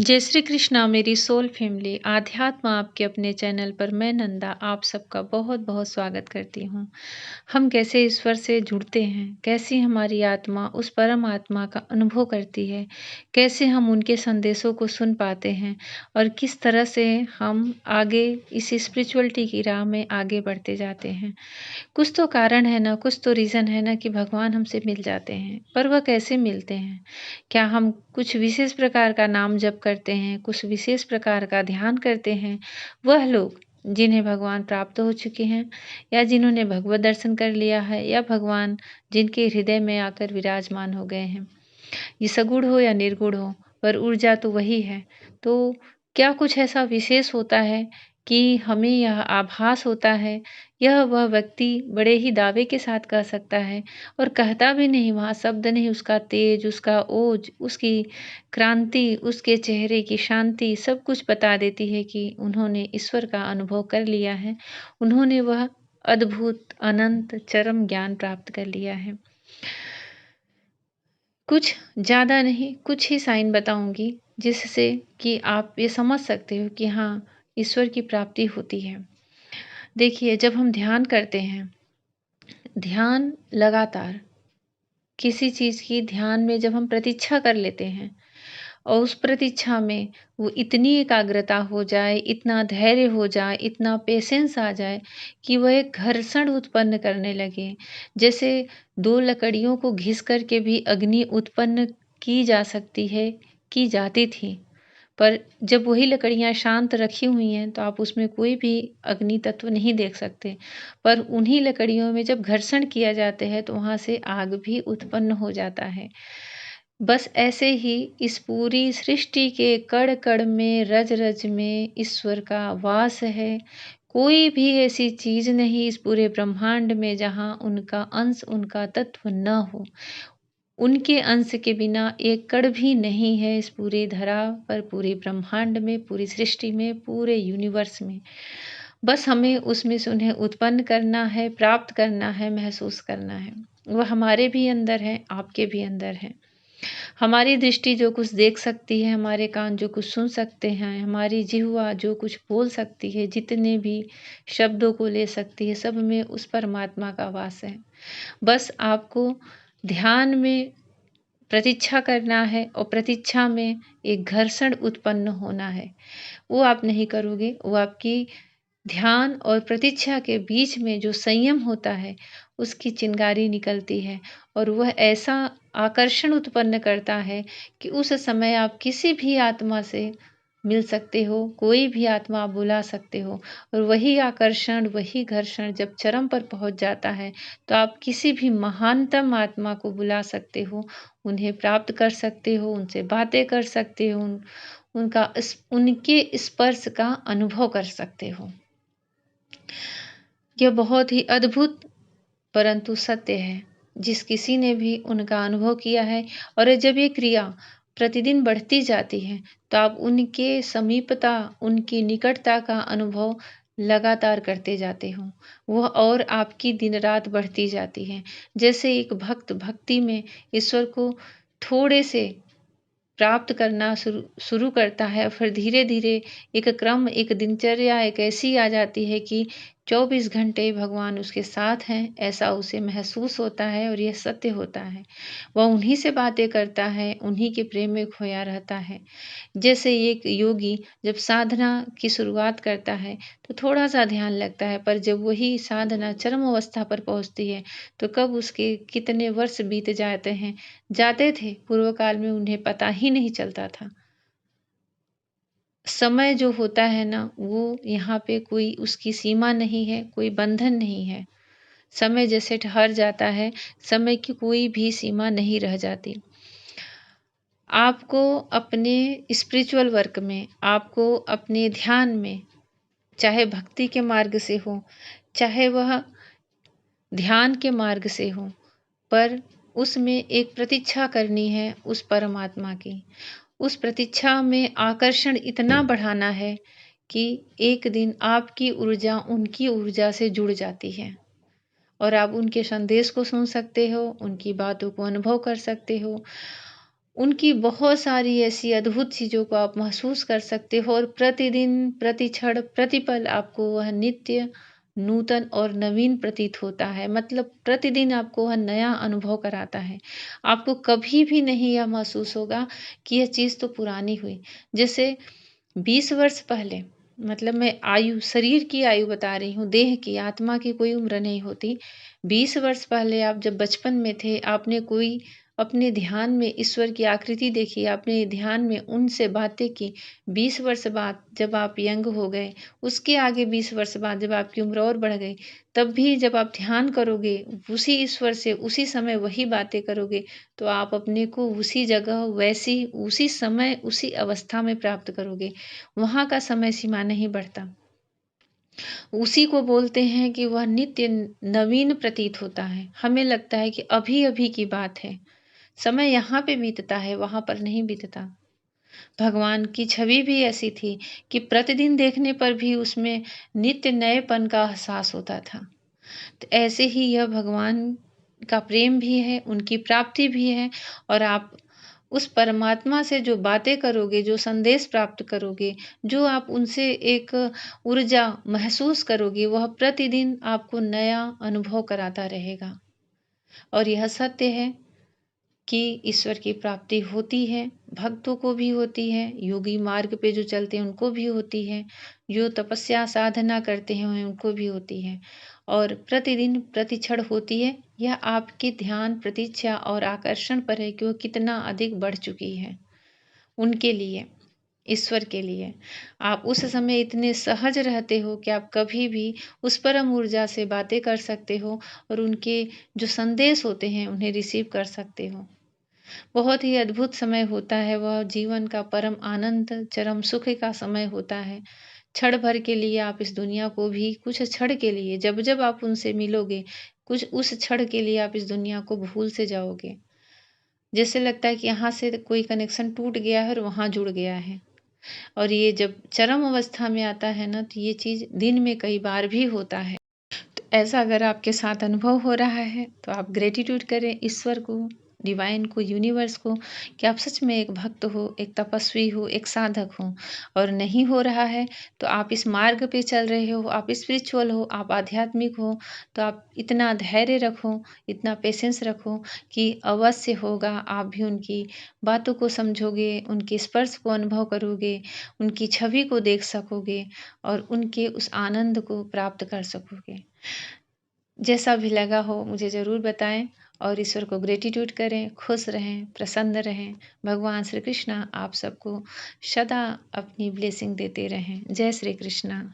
जय श्री कृष्णा मेरी soul family आध्यात्म आपके अपने चैनल पर मैं नंदा आप सबका बहुत बहुत स्वागत करती हूँ। हम कैसे ईश्वर से जुड़ते हैं, कैसी हमारी आत्मा उस परम आत्मा का अनुभव करती है, कैसे हम उनके संदेशों को सुन पाते हैं और किस तरह से हम आगे इस स्पिरिचुअलिटी की राह में आगे बढ़ते जाते हैं। कुछ तो कारण है ना, कुछ तो रीज़न है ना कि भगवान हमसे मिल जाते हैं, पर वह कैसे मिलते हैं? क्या हम कुछ विशेष प्रकार का नाम जप करते हैं, कुछ विशेष प्रकार का ध्यान करते हैं? वह लोग जिन्हें भगवान प्राप्त हो चुके हैं या जिन्होंने भगवत दर्शन कर लिया है या भगवान जिनके हृदय में आकर विराजमान हो गए हैं। ये सगुण हो या निर्गुण हो, पर ऊर्जा तो वही है। तो क्या कुछ ऐसा विशेष होता है कि हमें यह आभास होता है, यह वह व्यक्ति बड़े ही दावे के साथ कह सकता है और कहता भी नहीं, वहाँ शब्द नहीं, उसका तेज, उसका ओज, उसकी क्रांति, उसके चेहरे की शांति सब कुछ बता देती है कि उन्होंने ईश्वर का अनुभव कर लिया है। उन्होंने वह अद्भुत, अनंत, चरम ज्ञान प्राप्त कर लिया है। कुछ ज़्यादा नहीं, कुछ ही साइन बताऊँगी जिससे कि आप ये समझ सकते हो कि हाँ, ईश्वर की प्राप्ति होती है। देखिए, जब हम ध्यान करते हैं, ध्यान लगातार किसी चीज़ की ध्यान में जब हम प्रतीक्षा कर लेते हैं और उस प्रतीक्षा में वो इतनी एकाग्रता हो जाए, इतना धैर्य हो जाए, इतना पेशेंस आ जाए कि वह एक घर्षण उत्पन्न करने लगे। जैसे 2 लकड़ियों को घिस कर के भी अग्नि उत्पन्न की जा सकती है, की जाती थी। पर जब वही लकड़ियाँ शांत रखी हुई हैं, तो आप उसमें कोई भी अग्नि तत्व नहीं देख सकते। पर उन्हीं लकड़ियों में जब घर्षण किया जाता है, तो वहाँ से आग भी उत्पन्न हो जाता है। बस ऐसे ही इस पूरी सृष्टि के कण-कण में, रज-रज में ईश्वर का वास है। कोई भी ऐसी चीज़ नहीं इस पूरे ब्रह्मांड में जहाँ उनका अंश, उनका तत्व न हो। उनके अंश के बिना एक कण भी नहीं है इस पूरी धरा पर, पूरे ब्रह्मांड में, पूरी सृष्टि में, पूरे यूनिवर्स में। बस हमें उसमें से उन्हें उत्पन्न करना है, प्राप्त करना है, महसूस करना है। वह हमारे भी अंदर है, आपके भी अंदर है। हमारी दृष्टि जो कुछ देख सकती है, हमारे कान जो कुछ सुन सकते हैं, हमारी जिह्वा जो कुछ बोल सकती है, जितने भी शब्दों को ले सकती है, सब में उस परमात्मा का वास है। बस आपको ध्यान में प्रतीक्षा करना है और प्रतीक्षा में एक घर्षण उत्पन्न होना है। वो आप नहीं करोगे, वो आपकी ध्यान और प्रतीक्षा के बीच में जो संयम होता है, उसकी चिंगारी निकलती है और वह ऐसा आकर्षण उत्पन्न करता है कि उस समय आप किसी भी आत्मा से मिल सकते हो, कोई भी आत्मा आप बुला सकते हो और वही आकर्षण, वही घर्षण जब चरम पर पहुँच जाता है, तो आप किसी भी महानतम आत्मा को बुला सकते हो, उन्हें प्राप्त कर सकते हो, उनसे बातें कर सकते हो, उनके स्पर्श का अनुभव कर सकते हो। यह बहुत ही अद्भुत परंतु सत्य है। जिस किसी ने भी उनका अनुभव किया है और जब ये क्रिया प्रतिदिन बढ़ती जाती है, तो आप उनके समीपता, उनकी निकटता का अनुभव लगातार करते जाते हो। वह और आपकी दिन-रात बढ़ती जाती है। जैसे एक भक्त भक्ति में ईश्वर को थोड़े से प्राप्त करना शुरू करता है, फिर धीरे-धीरे एक क्रम, एक दिनचर्या एक ऐसी आ जाती है कि 24 घंटे भगवान उसके साथ हैं, ऐसा उसे महसूस होता है और यह सत्य होता है। वह उन्हीं से बातें करता है, उन्हीं के प्रेम में खोया रहता है। जैसे एक योगी जब साधना की शुरुआत करता है, तो थोड़ा-सा ध्यान लगता है, पर जब वही साधना चरम अवस्था पर पहुँचती है, तो कब उसके कितने वर्ष बीत जाते थे, पूर्व काल में उन्हें पता ही नहीं चलता था। समय जो होता है ना, वो यहाँ पे कोई उसकी सीमा नहीं है, कोई बंधन नहीं है। समय जैसे ठहर जाता है, समय की कोई भी सीमा नहीं रह जाती। आपको अपने स्पिरिचुअल वर्क में, आपको अपने ध्यान में, चाहे भक्ति के मार्ग से हो, चाहे वह ध्यान के मार्ग से हो, पर उसमें एक प्रतीक्षा करनी है उस परमात्मा की। उस प्रतीक्षा में आकर्षण इतना बढ़ाना है कि एक दिन आपकी ऊर्जा उनकी ऊर्जा से जुड़ जाती है और आप उनके संदेश को सुन सकते हो, उनकी बातों को अनुभव कर सकते हो उनकी बहुत सारी ऐसी अद्भुत चीज़ों को आप महसूस कर सकते हो और प्रतिदिन, प्रति क्षण, प्रतिपल आपको वह नित्य, नूतन और नवीन प्रतीत होता है। मतलब प्रतिदिन आपको वह नया अनुभव कराता है। आपको कभी भी नहीं यह महसूस होगा कि यह चीज़ तो पुरानी हुई। जैसे 20 वर्ष पहले, मतलब मैं आयु, शरीर की आयु बता रही हूँ, देह की, आत्मा की कोई उम्र नहीं होती। 20 वर्ष पहले आप जब बचपन में थे, आपने कोई अपने ध्यान में ईश्वर की आकृति देखी, आपने ध्यान में उनसे बातें की। 20 वर्ष बाद जब आप यंग हो गए, उसके आगे 20 वर्ष बाद जब आपकी उम्र और बढ़ गई, तब भी जब आप ध्यान करोगे, उसी ईश्वर से उसी समय वही बातें करोगे, तो आप अपने को उसी जगह, वैसी, उसी समय, उसी अवस्था में प्राप्त करोगे। वहाँ का समय सीमा नहीं बढ़ता। उसी को बोलते हैं कि वह नित्य नवीन प्रतीत होता है। हमें लगता है कि अभी-अभी की बात है। समय यहाँ पे बीतता है, वहाँ पर नहीं बीतता। भगवान की छवि भी ऐसी थी कि प्रतिदिन देखने पर भी उसमें नित्य नएपन का एहसास होता था। तो ऐसे ही यह भगवान का प्रेम भी है, उनकी प्राप्ति भी है और आप उस परमात्मा से जो बातें करोगे, जो संदेश प्राप्त करोगे, जो आप उनसे एक ऊर्जा महसूस करोगे, वह प्रतिदिन आपको नया अनुभव कराता रहेगा। और यह सत्य है कि ईश्वर की प्राप्ति होती है, भक्तों को भी होती है, योगी मार्ग पे जो चलते हैं उनको भी होती है, जो तपस्या साधना करते हैं उनको भी होती है और प्रतिदिन प्रतिक्षण होती है। यह आपके ध्यान, प्रतीक्षा और आकर्षण पर है कि वो कितना अधिक बढ़ चुकी है उनके लिए, ईश्वर के लिए। आप उस समय इतने सहज रहते हो कि आप कभी भी उस परम ऊर्जा से बातें कर सकते हो और उनके जो संदेश होते हैं उन्हें रिसीव कर सकते हो। बहुत ही अद्भुत समय होता है वह, जीवन का परम आनंद, चरम सुख का समय होता है। क्षण भर के लिए आप इस दुनिया को भी, कुछ क्षण के लिए, जब-जब आप उनसे मिलोगे, कुछ उस क्षण के लिए आप इस दुनिया को भूल से जाओगे। जैसे लगता है कि यहाँ से कोई कनेक्शन टूट गया है और वहाँ जुड़ गया है। और ये जब चरम अवस्था में आता है ना, तो ये चीज़ दिन में कई बार भी होता है। तो ऐसा अगर आपके साथ अनुभव हो रहा है, तो आप ग्रैटिट्यूड करें ईश्वर को, डिवाइन को, यूनिवर्स को कि आप सच में एक भक्त हो, एक तपस्वी हो, एक साधक हो। और नहीं हो रहा है, तो आप इस मार्ग पे चल रहे हो, आप स्पिरिचुअल हो, आप आध्यात्मिक हो, तो आप इतना धैर्य रखो, इतना पेशेंस रखो कि अवश्य होगा। आप भी उनकी बातों को समझोगे, उनके स्पर्श को अनुभव करोगे, उनकी छवि को देख सकोगे और उनके उस आनंद को प्राप्त कर सकोगे। जैसा भी लगा हो मुझे ज़रूर बताएँ और ईश्वर को ग्रैटिट्यूड करें, खुश रहें, प्रसन्न रहें। भगवान श्री कृष्ण आप सबको सदा अपनी ब्लेसिंग देते रहें। जय श्री कृष्ण।